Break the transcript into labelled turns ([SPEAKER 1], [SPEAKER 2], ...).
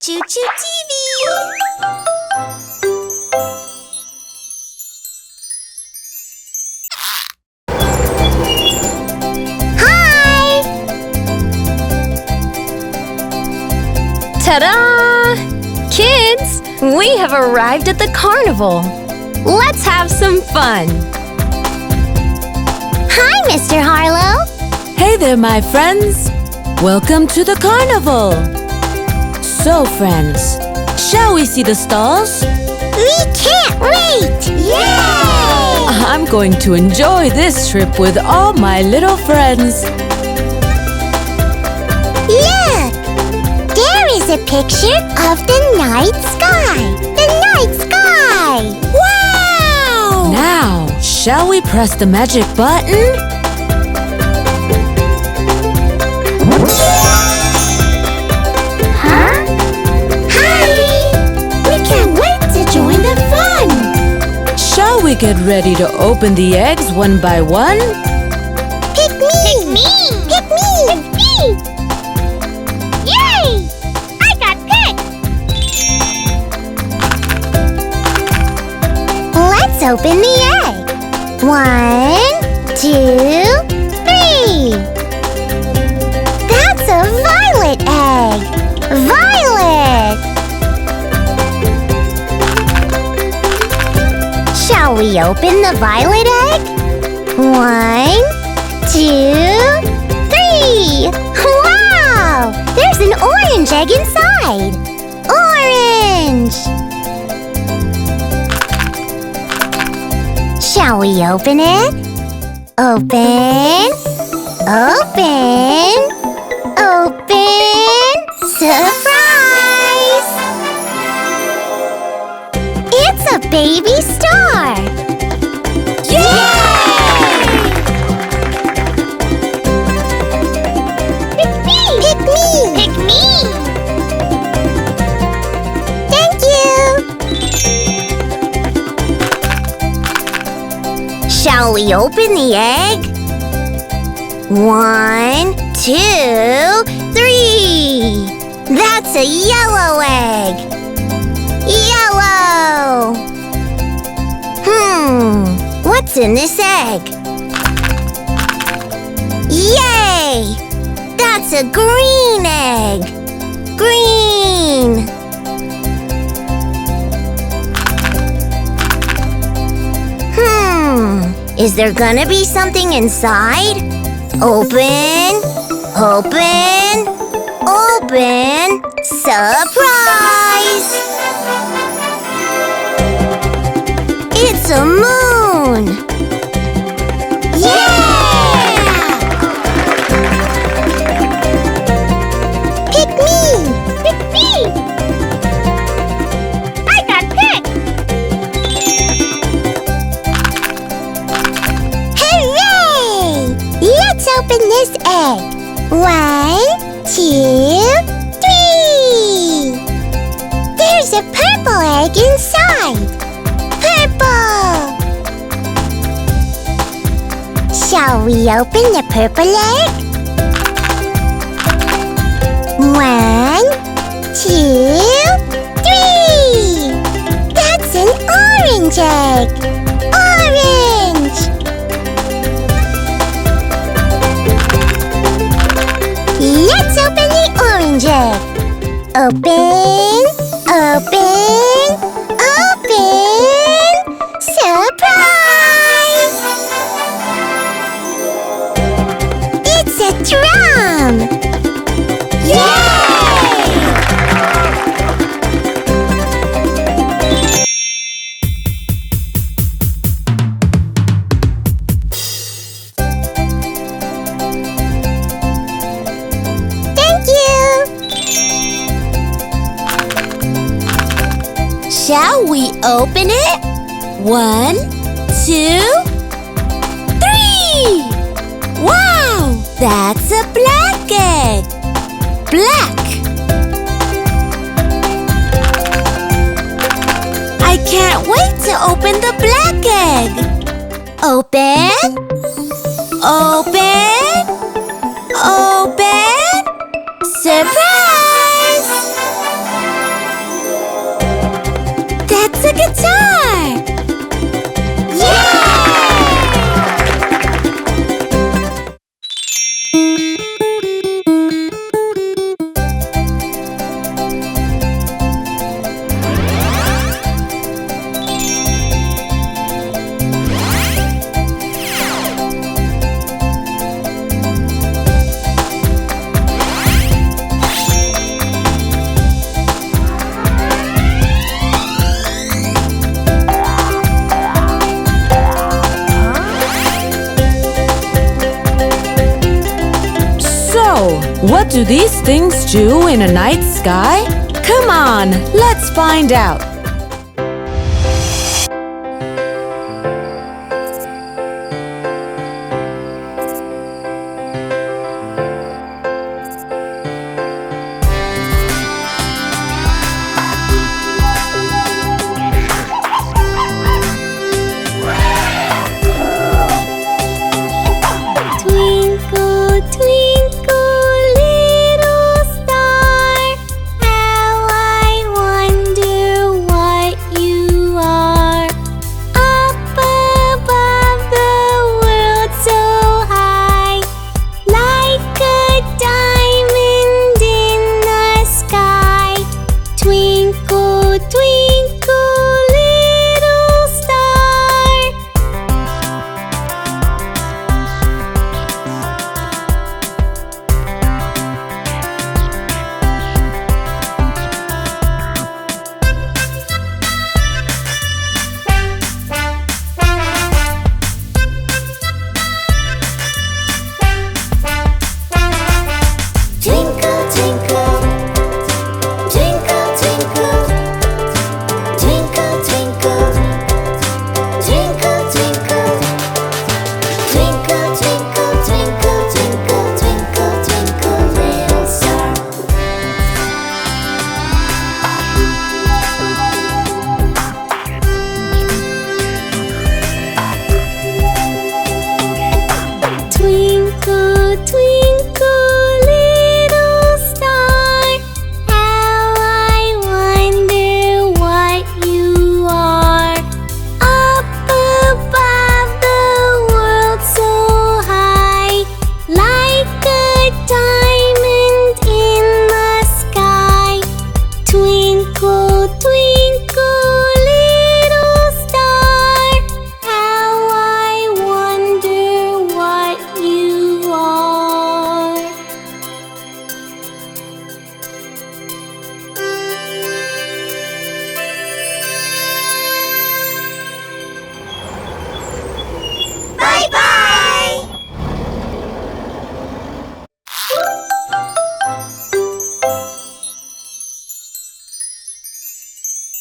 [SPEAKER 1] ChuChu TV! Hi!
[SPEAKER 2] Ta-da! Kids, we have arrived at the carnival. Let's have some fun.
[SPEAKER 1] Hi, Mr. Harlow!
[SPEAKER 3] Hey there, my friends! Welcome to the carnival! So, friends, shall we see the stalls?
[SPEAKER 1] We can't wait! Yay!
[SPEAKER 3] I'm going to enjoy this trip with all my little friends.
[SPEAKER 1] Look! There is a picture of the night sky! The night sky! Wow!
[SPEAKER 3] Now, shall we press the magic button?
[SPEAKER 1] Huh? Hi! We can't wait to join the fun!
[SPEAKER 3] Shall we get ready to open the eggs one by one?
[SPEAKER 1] Pick me! Pick me! Pick me! Yay! I got picked! Let's open the egg. 1, 2, 3. That's a violet egg. Violet! Shall we open the violet egg? 1, 2, 3. Wow! There's an orange egg inside. Orange! Shall we open it? Open. Open. Open. Surprise! It's a baby star! Yay! Pick me! Pick me! Pick me! Thank you! Shall we open the egg? 1, 2, 3. That's a yellow egg. Yellow. What's in this egg? Yay! That's a green egg. Green. Is there gonna be something inside? Open, open, open. Surprise! It's a moon! Yeah! Pick me! Pick me! I got picked! Hooray! Let's open this egg. 1, 2, 3. There's a purple egg inside. Purple! Shall we open the purple egg? 1, 2, 3. That's an orange egg. Orange! Let's open the orange egg. Open, open, open. Surprise! It's a drum! Yay! Thank you! Shall we open it? 1, 2, 3! Wow! That's a black egg! Black! I can't wait to open the black egg! Open! Open! Open! Surprise!
[SPEAKER 3] What do these things do in a night sky? Come on, let's find out.
[SPEAKER 1] Twinkle, twinkle, little star, how I wonder what you are. Up above the world so high, like a diamond in the sky. Twinkle, twinkle.